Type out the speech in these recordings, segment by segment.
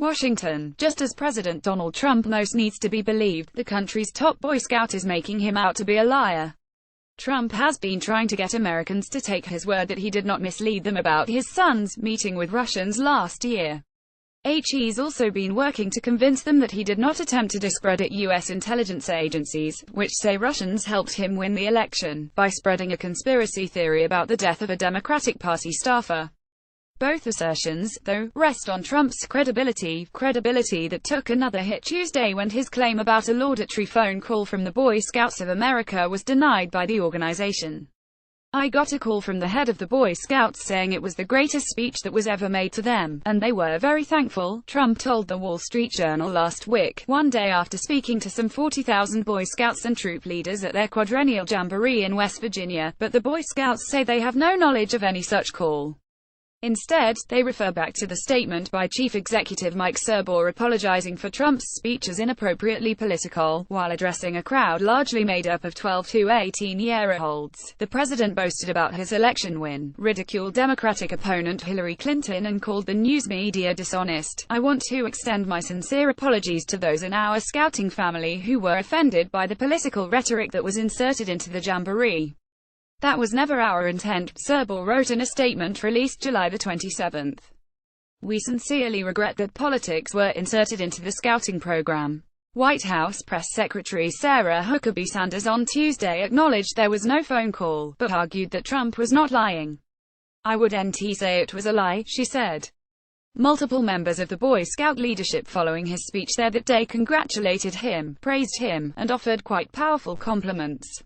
Washington. Just as President Donald Trump most needs to be believed, the country's top Boy Scout is making him out to be a liar. Trump has been trying to get Americans to take his word that he did not mislead them about his son's meeting with Russians last year. He's also been working to convince them that he did not attempt to discredit U.S. intelligence agencies, which say Russians helped him win the election, by spreading a conspiracy theory about the death of a Democratic Party staffer. Both assertions, though, rest on Trump's credibility that took another hit Tuesday when his claim about a laudatory phone call from the Boy Scouts of America was denied by the organization. "I got a call from the head of the Boy Scouts saying it was the greatest speech that was ever made to them, and they were very thankful," Trump told the Wall Street Journal last week, one day after speaking to some 40,000 Boy Scouts and troop leaders at their quadrennial jamboree in West Virginia, but the Boy Scouts say they have no knowledge of any such call. Instead, they refer back to the statement by Chief Executive Mike Serbo apologizing for Trump's speech as inappropriately political, while addressing a crowd largely made up of 12 to 18-year-olds. The president boasted about his election win, ridiculed Democratic opponent Hillary Clinton, and called the news media dishonest. "I want to extend my sincere apologies to those in our scouting family who were offended by the political rhetoric that was inserted into the jamboree. That was never our intent," Serbo wrote in a statement released July 27. "We sincerely regret that politics were inserted into the scouting program." White House Press Secretary Sarah Huckabee Sanders on Tuesday acknowledged there was no phone call, but argued that Trump was not lying. "I wouldn't say it was a lie," she said. Multiple members of the Boy Scout leadership following his speech there that day congratulated him, praised him, and offered quite powerful compliments.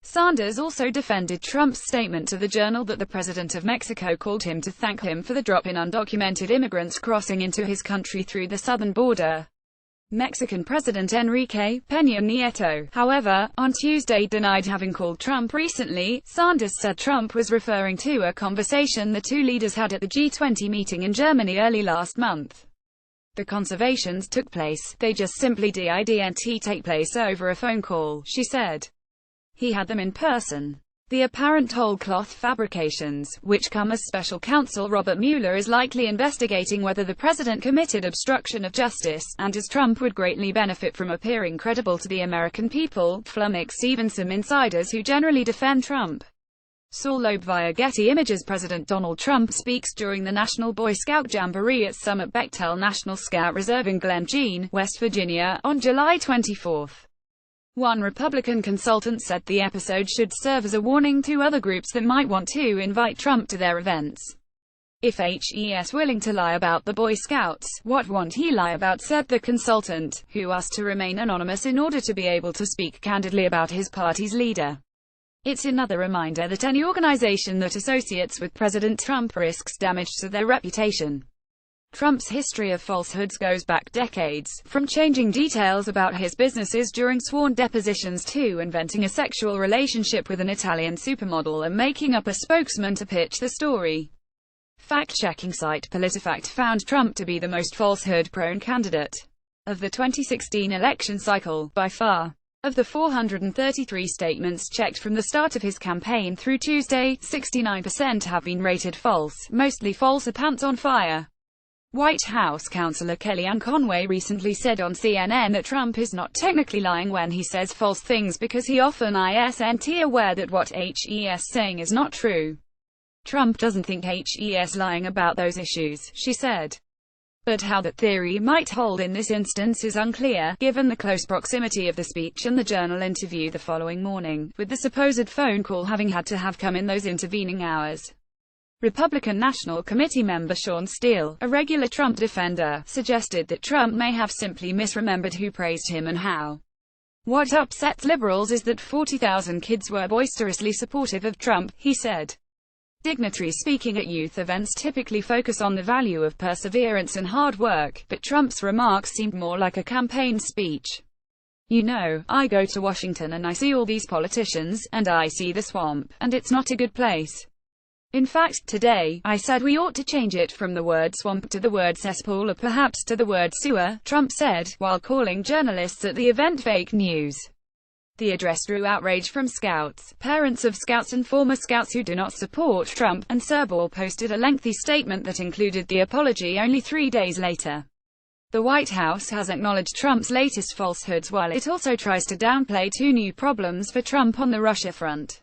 Sanders also defended Trump's statement to the Journal that the president of Mexico called him to thank him for the drop in undocumented immigrants crossing into his country through the southern border. Mexican President Enrique Peña Nieto, however, on Tuesday denied having called Trump recently. Sanders said Trump was referring to a conversation the two leaders had at the G20 meeting in Germany early last month. "The conversations took place, they just simply didn't take place over a phone call," she said. "He had them in person." The apparent whole cloth fabrications, which come as special counsel Robert Mueller is likely investigating whether the president committed obstruction of justice, and as Trump would greatly benefit from appearing credible to the American people, flummox even some insiders who generally defend Trump. Saul Loeb via Getty Images. President Donald Trump speaks during the National Boy Scout Jamboree at Summit Bechtel National Scout Reserve in Glen Jean, West Virginia, on July 24. One Republican consultant said the episode should serve as a warning to other groups that might want to invite Trump to their events. "If he's willing to lie about the Boy Scouts, what won't he lie about?" said the consultant, who asked to remain anonymous in order to be able to speak candidly about his party's leader. "It's another reminder that any organization that associates with President Trump risks damage to their reputation." Trump's history of falsehoods goes back decades, from changing details about his businesses during sworn depositions to inventing a sexual relationship with an Italian supermodel and making up a spokesman to pitch the story. Fact-checking site PolitiFact found Trump to be the most falsehood-prone candidate of the 2016 election cycle, by far. Of the 433 statements checked from the start of his campaign through Tuesday, 69% have been rated false, mostly false or pants on fire. White House counselor Kellyanne Conway recently said on CNN that Trump is not technically lying when he says false things because he often isn't aware that what he's saying is not true. "Trump doesn't think he's lying about those issues," she said. But how that theory might hold in this instance is unclear, given the close proximity of the speech and the Journal interview the following morning, with the supposed phone call having had to have come in those intervening hours. Republican National Committee member Sean Steele, a regular Trump defender, suggested that Trump may have simply misremembered who praised him and how. "What upsets liberals is that 40,000 kids were boisterously supportive of Trump," he said. Dignitaries speaking at youth events typically focus on the value of perseverance and hard work, but Trump's remarks seemed more like a campaign speech. "You know, I go to Washington and I see all these politicians, and I see the swamp, and it's not a good place. In fact, today, I said we ought to change it from the word swamp to the word cesspool or perhaps to the word sewer," Trump said, while calling journalists at the event fake news. The address drew outrage from scouts, parents of scouts and former scouts who do not support Trump, and Serbo posted a lengthy statement that included the apology only 3 days later. The White House has acknowledged Trump's latest falsehoods while it also tries to downplay two new problems for Trump on the Russia front.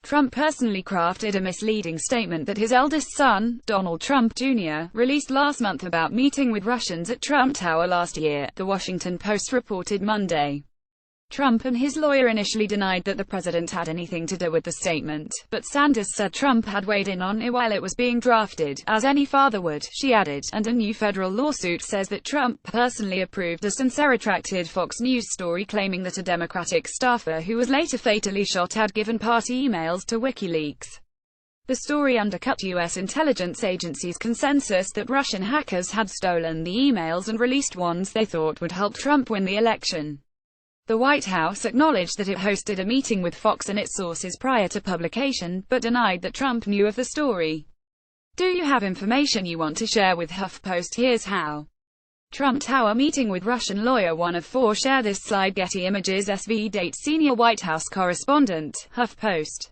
Trump personally crafted a misleading statement that his eldest son, Donald Trump Jr., released last month about meeting with Russians at Trump Tower last year, The Washington Post reported Monday. Trump and his lawyer initially denied that the president had anything to do with the statement, but Sanders said Trump had weighed in on it while it was being drafted, as any father would, she added, and a new federal lawsuit says that Trump personally approved a censor-retracted Fox News story claiming that a Democratic staffer who was later fatally shot had given party emails to WikiLeaks. The story undercut U.S. intelligence agencies' consensus that Russian hackers had stolen the emails and released ones they thought would help Trump win the election. The White House acknowledged that it hosted a meeting with Fox and its sources prior to publication, but denied that Trump knew of the story. Do you have information you want to share with HuffPost? Here's how. Trump Tower meeting with Russian lawyer, one of four. Share this slide. Getty Images. SV date. Senior White House correspondent, HuffPost.